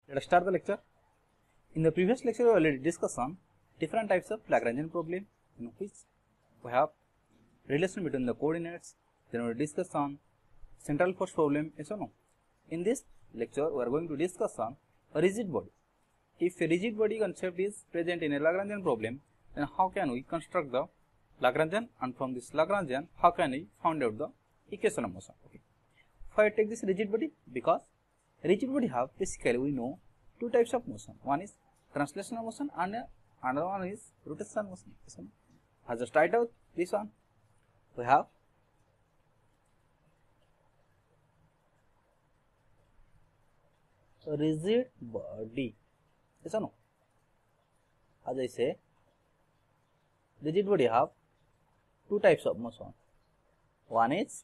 Let us start the lecture. In the previous lecture, we already discussed on different types of Lagrangian problem, in which we have relation between the coordinates. Then we discuss on central force problem, yes or no. In this lecture, we are going to discuss on a rigid body. If a rigid body concept is present in a Lagrangian problem, then how can we construct the Lagrangian, and from this Lagrangian, how can we find out the equation of motion? Okay. Why I take this rigid body? Because rigid body have basically we know two types of motion. One is translational motion and another one is rotational motion. So, I just write out this one. We have a rigid body. Yes or no? As I say, rigid body have two types of motion. One is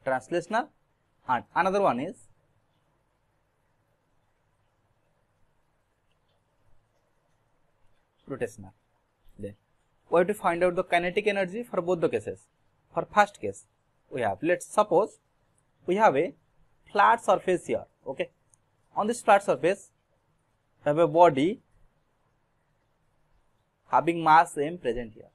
translational and another one is rotational. Then we have to find out the kinetic energy for both the cases. For first case, we have, let's suppose we have a flat surface here. Okay, on this flat surface we have a body having mass m present here,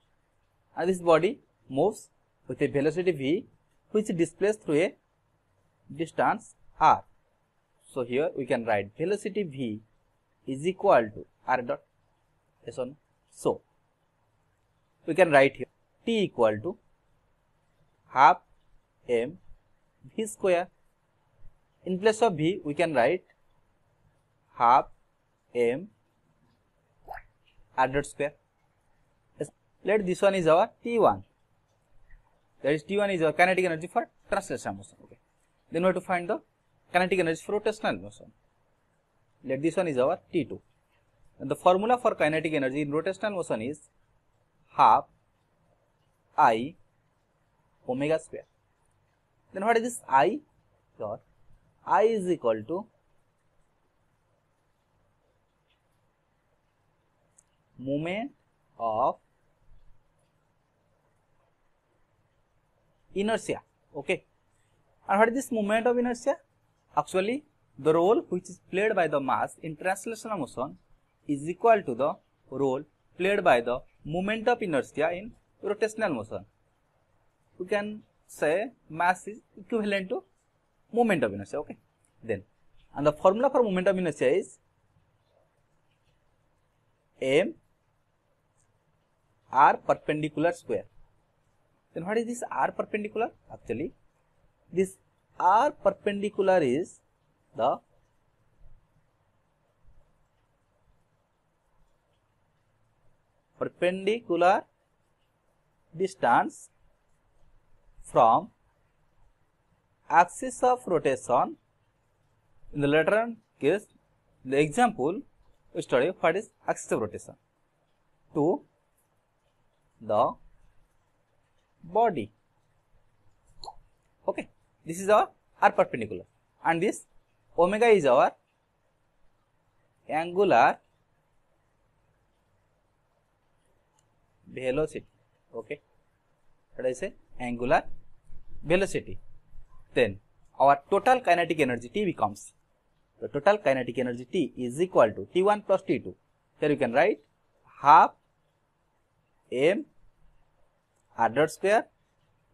and this body moves with a velocity v, which is displaced through a distance r. So here we can write velocity v is equal to r dot. Yes or no? So we can write here t equal to half m v square. In place of v, we can write half m r dot square. Yes. Let this one is our T1. That is T1 is our kinetic energy for translational motion. Okay. Then we have to find the kinetic energy for rotational motion. Let this one is our T2. And the formula for kinetic energy in rotational motion is half I omega square. Then what is this I? Your I is equal to moment of inertia. Okay. And what is this moment of inertia? Actually, the role which is played by the mass in translational motion is equal to the role played by the moment of inertia in rotational motion. We can say mass is equivalent to moment of inertia. Okay. Then, and the formula for moment of inertia is m r perpendicular square. Then what is this r perpendicular? Actually, this r perpendicular is the perpendicular distance from axis of rotation. In the latter case, the example we study what is axis of rotation to the body. Okay, this is our r perpendicular, and this omega is our angular velocity. Okay, what I say? Angular velocity. Then our total kinetic energy T becomes, the total kinetic energy T is equal to T1 plus T2. Here you can write half m r dot square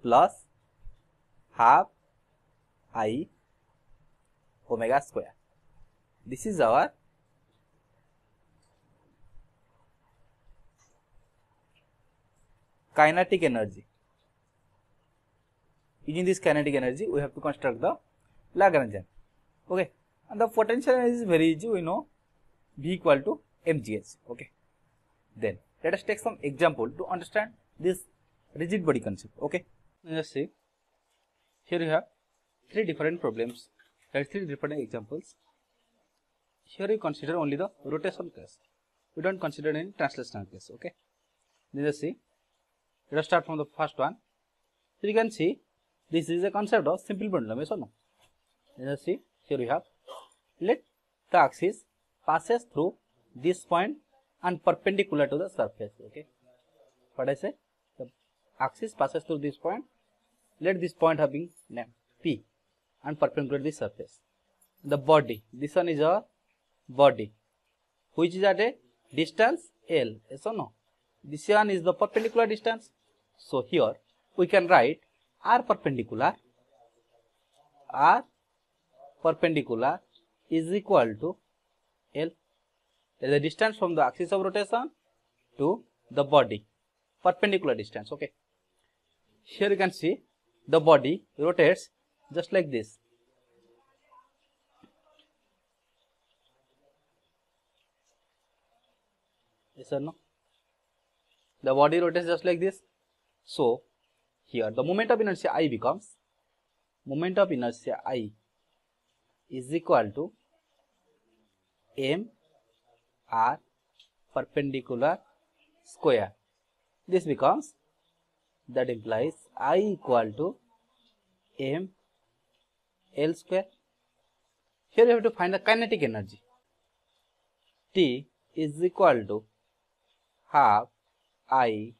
plus half I omega square. This is our kinetic energy. Using this kinetic energy, we have to construct the Lagrangian. Okay, and the potential energy is very easy. We know V equal to mgh. Okay, then let us take some example to understand this rigid body concept. Okay, let's see. Here you have three different problems. There are three different examples. Here you consider only the rotational case. We don't consider any translational case. Okay, let us see. Let us start from the first one. So you can see this is a concept of simple pendulum. Yes or no? Let us see. Here we have, let the axis passes through this point and perpendicular to the surface. Okay, what I say? The axis passes through this point let this point having name P and perpendicular to the surface. The body, this one is our body, which is at a distance L, yes or no? This one is the perpendicular distance. So here we can write R perpendicular is equal to L. That is the distance from the axis of rotation to the body, perpendicular distance. Okay. Here you can see the body rotates just like this. Yes or no? The body rotates just like this. So here the moment of inertia I becomes is equal to m r perpendicular square. This becomes, that implies I equal to m L square. Here you have to find the kinetic energy. T is equal to half I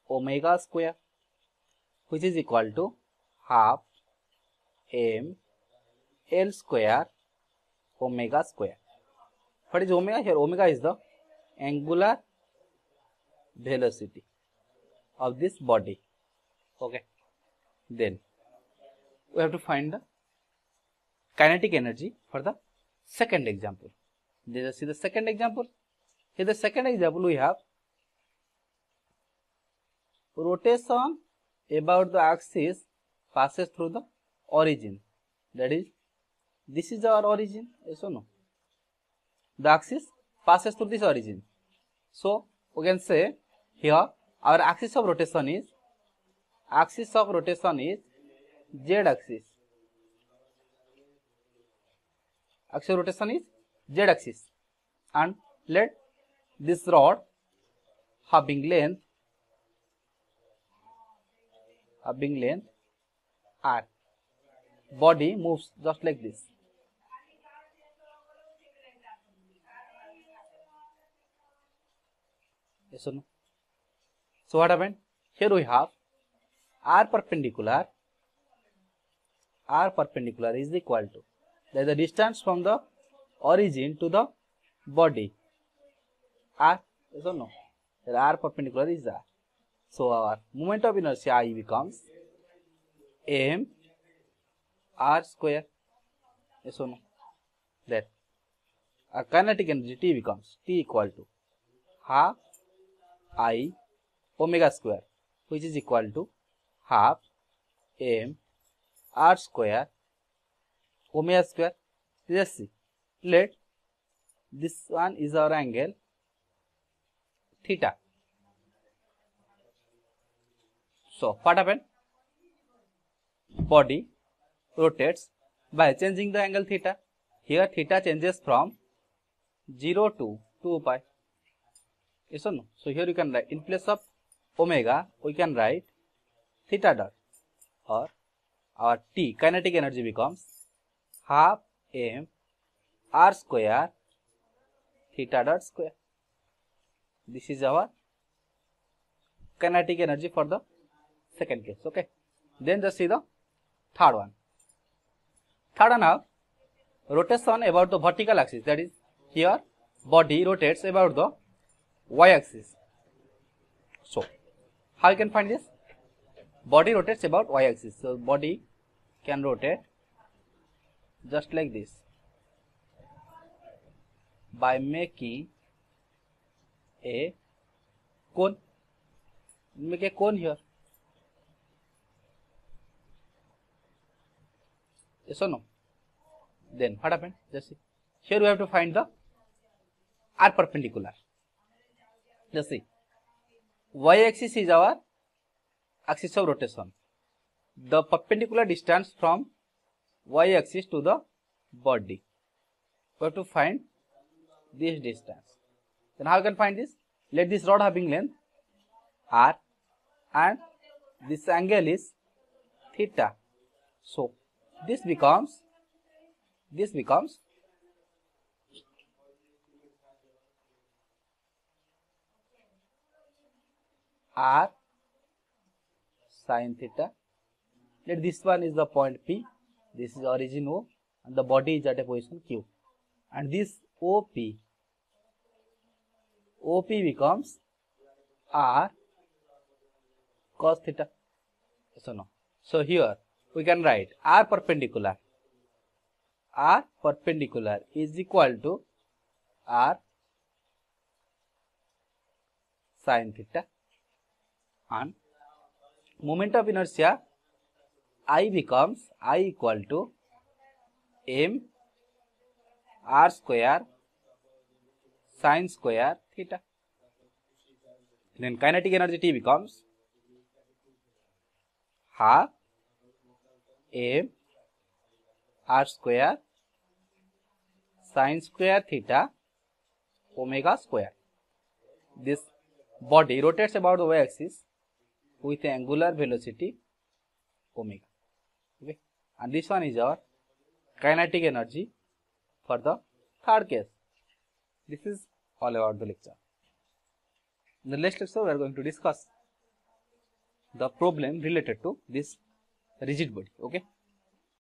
omega square, which is equal to half m L square omega square. What is omega? Here omega is the angular velocity of this body. Okay. Then we have to find the kinetic energy for the second example. Let us see the second example. In the second example we have rotation about the axis passes through the origin. That is, this is our origin, yes or no? The axis passes through this origin. So we can say here our axis of rotation is z axis. Axis of rotation is z axis, and let this rod having length r, body moves just like this. Yes or no? So what happened? Here we have r perpendicular is equal to, that is the distance from the origin to the body, r, yes or no? That r perpendicular is r. So our moment of inertia I becomes m r square, yes or no? That our kinetic energy T becomes T equal to half I omega square, which is equal to half m r square omega square. Let's see. Let this one is our angle theta. So what happened? Body rotates by changing the angle theta. Here theta changes from 0 to 2 pi. Yes or no? So here you can write, in place of omega we can write theta dot, or our T kinetic energy becomes half m r square theta dot square. This is our kinetic energy for the second case. Okay. Then just see the third one. Third one have rotation about the vertical axis. That is, here body rotates about the y axis. So how you can find this? Body rotates about y axis. So body can rotate just like this by making a cone. Make a cone here. Yes or no? Then what happened? Just see. Here we have to find the r perpendicular. Just see. Y axis is our axis of rotation. The perpendicular distance from y axis to the body. We have to find this distance. Then how you can find this? Let this rod having length r and this angle is theta. So this becomes r sin theta Let this one is the point P, this is origin O, and the body is at a position Q, and this OP becomes R cos theta. So here we can write R perpendicular is equal to R sin theta, and moment of inertia I becomes I equal to m R square sin square theta. Then kinetic energy T becomes half m R square sin square theta omega square. This body rotates about the y-axis with angular velocity omega. Okay, and this one is our kinetic energy for the third case. This is all about the lecture. In the next lecture, we are going to discuss the problem related to this rigid body. Okay.